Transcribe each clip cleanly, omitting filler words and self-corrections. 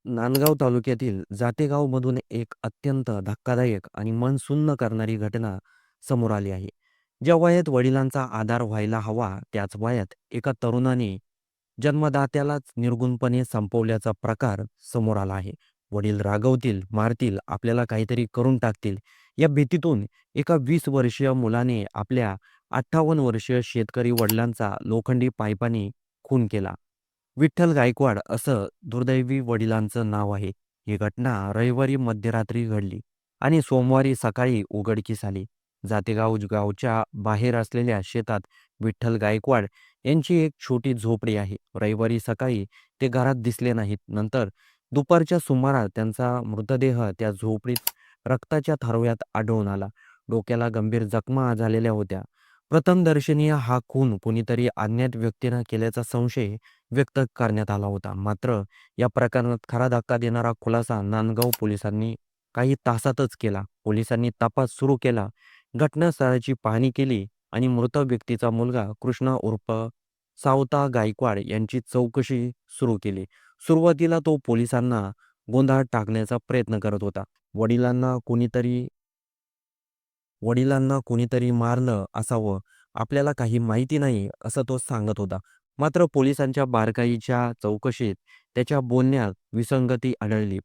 नांदगाव तालुक्यातील जातेगावमधून एक अत्यंत धक्कादायक आणि मन सुन्न करणारी घटना समोर आली आहे. ज्या वयात वडिलांचा आधार व्हायला हवा, त्याच वयात एका तरुणाने जन्मदात्यालाच निर्गुणपणे संपवल्याचा प्रकार समोर आला आहे. वडील रागवतील, मारतील, आपल्याला काहीतरी करून टाकतील, या भीतीतून एका 20 वर्षीय मुलाने आपल्या 58 वर्षीय शेतकरी वडिलांचा लोखंडी पाईपाने खून केला. विठ्ठल गायकवाड असं दुर्दैवी वडिलांचं नाव आहे. ही घटना रविवारी मध्यरात्री घडली आणि सोमवारी सकाळी उघडकीस आली. जातेगाव गावच्या बाहेर असलेल्या शेतात विठ्ठल गायकवाड यांची एक छोटी झोपडी आहे. रविवारी सकाळी ते घरात दिसले नाहीत. नंतर दुपारच्या सुमारास त्यांचा मृतदेह त्या झोपडीत रक्ताच्या थारोळ्यात आढळून आला. डोक्याला गंभीर जखमा झालेल्या होत्या. प्रथमदर्शनीय हा खून कोणीतरी अज्ञात व्यक्तीनं केल्याचा संशय व्यक्त करण्यात आला होता. मात्र या प्रकरणात खरा धक्का देणारा खुलासा नांदगाव पोलिसांनी काही तासातच केला. पोलिसांनी तपास सुरू केला, घटनास्थळाची पाहणी केली आणि मृत व्यक्तीचा मुलगा कृष्णा उर्फ सावता गायकवाड यांची चौकशी सुरू केली. सुरुवातीला तो पोलिसांना गोंधळात टाकण्याचा प्रयत्न करत होता. वडिलांना कोणीतरी वडिलांना कोणीतरी मारलं असावं, आपल्याला काही माहिती नाही, असं तो सांगत होता. मात्र पोलिसांच्या बारकाईच्या चौकशीत त्याच्या बोलण्यात विसंगती आढळली.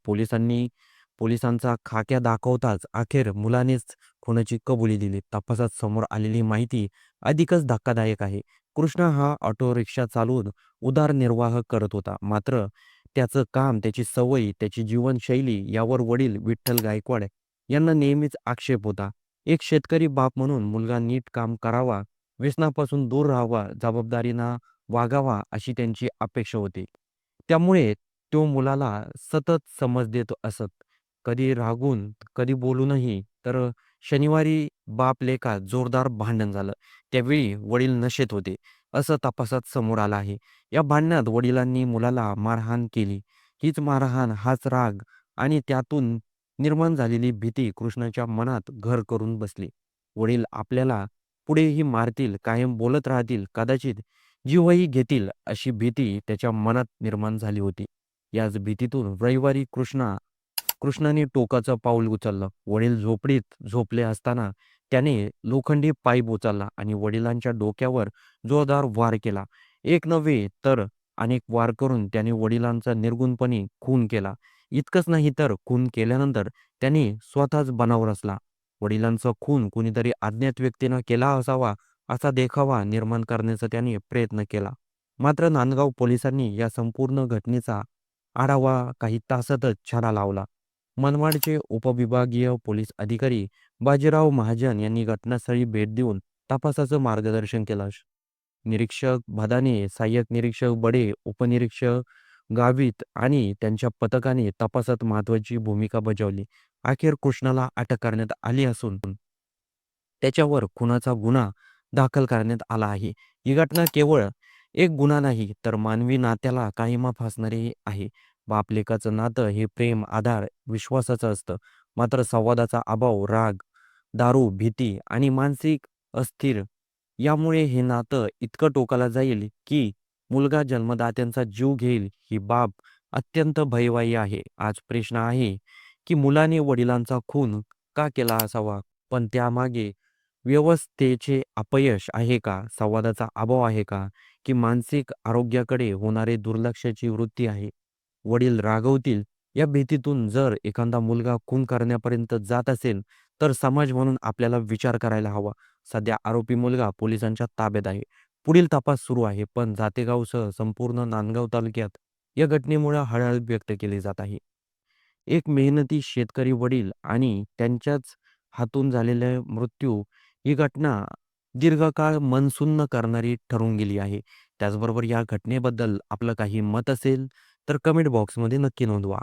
पोलिसांचा खाक्या दाखवताच अखेर मुलानेच खुनाची कबुली दिली. तपासात समोर आलेली माहिती अधिकच धक्कादायक आहे. कृष्णा हा ऑटो रिक्षा चालवून उदरनिर्वाह करत होता. मात्र त्याचं काम, त्याची सवय, त्याची जीवनशैली यावर वडील विठ्ठल गायकवाड यांना नेहमीच आक्षेप होता. एक शेतकरी बाप म्हणून मुलगा नीट काम करावा, व्यसनापासून दूर राहावा, जबाबदारीनं वागावा अशी त्यांची अपेक्षा होती. त्यामुळे तो मुलाला सतत समज देत असत. कधी रागून, कधी बोलूनही. तर शनिवारी बाप-लेकात जोरदार भांडण झालं. त्यावेळी वडील नशेत होते, असं तपासात समोर आलं आहे. या भांडणात वडिलांनी मुलाला मारहाण केली. हीच मारहाण, हाच राग आणि त्यातून निर्माण झालेली भीती कृष्णाच्या मनात घर करून बसली. वडील आपल्याला पुढेही मारतील, कायम बोलत राहतील, कदाचित जीवही घेतील, अशी भीती त्याच्या मनात निर्माण झाली होती. याच भीतीतून रविवारी कृष्णाने टोकाचं पाऊल उचललं. वडील झोपडीत झोपले असताना त्याने लोखंडी पाईप उचलला आणि वडिलांच्या डोक्यावर जोरदार वार केला. एक नव्हे तर अनेक वार करून त्याने वडिलांचा निर्घृणपणे खून केला. इतकंच नाही तर खून केल्यानंतर त्याने स्वतःच बनाव रचला. वडिलांचा खून कुणीतरी अज्ञात व्यक्तीनं केला असावा, असा देखावा निर्माण करण्याचा त्याने प्रयत्न केला. मात्र नांदगाव पोलिसांनी या संपूर्ण घटनेचा आढावा काही तासातच छाला लावला. मनमाडचे उपविभागीय पोलीस अधिकारी बाजीराव महाजन यांनी घटनास्थळी भेट देऊन तपासाचं मार्गदर्शन केलं. निरीक्षक भदाने, सहाय्यक निरीक्षक बडे, उपनिरीक्षक गावित आणि त्यांच्या पथकाने तपासात महत्त्वाची भूमिका बजावली. अखेर कृष्णाला अटक करण्यात आली असून त्याच्यावर खुनाचा गुन्हा दाखल करण्यात आला आहे. ही घटना केवळ एक गुन्हा नाही, तर मानवी नात्याला काळिमा फासणारी आहे. बाप-लेकाचं नातं हे प्रेम, आधार, विश्वासाचं असतं. मात्र संवादाचा अभाव, राग, दारू, भीती आणि मानसिक अस्थिर यामुळे हे नातं इतकं टोकाला जाईल, की मुलगा जन्मदात्यांचा जीव घेईल. ही बाब अत्यंत भयवाही आहे. आज प्रश्न आहे, की मुलाने वडिलांचा खून का केला असावा? पण त्यामागे व्यवस्थेचे अपयश आहे का? संवादाचा अभाव आहे का? की मानसिक आरोग्याकडे होणारे दुर्लक्षाची वृत्ती आहे? वडील रागवतील या भीतीतून जर एखादा मुलगा खून करण्यापर्यंत जात असेल, तर समाज म्हणून आपल्याला विचार करायला हवा. सध्या आरोपी मुलगा पोलिसांच्या ताब्यात आहे. पुढील तपास सुरू आहे. पण जातेगावसह संपूर्ण नांदगाव तालुक्यात या घटनेमुळे हळहळ व्यक्त केली जात आहे. एक मेहनती शेतकरी वडील आणि त्यांच्याच हातून झालेला मृत्यू, ही घटना दीर्घकाळ मनसुन्न करणारी ठरून गेली आहे. त्याचबरोबर या घटनेबद्दल आपलं काही मत असेल तर कमेंट बॉक्समध्ये नक्की नोंदवा.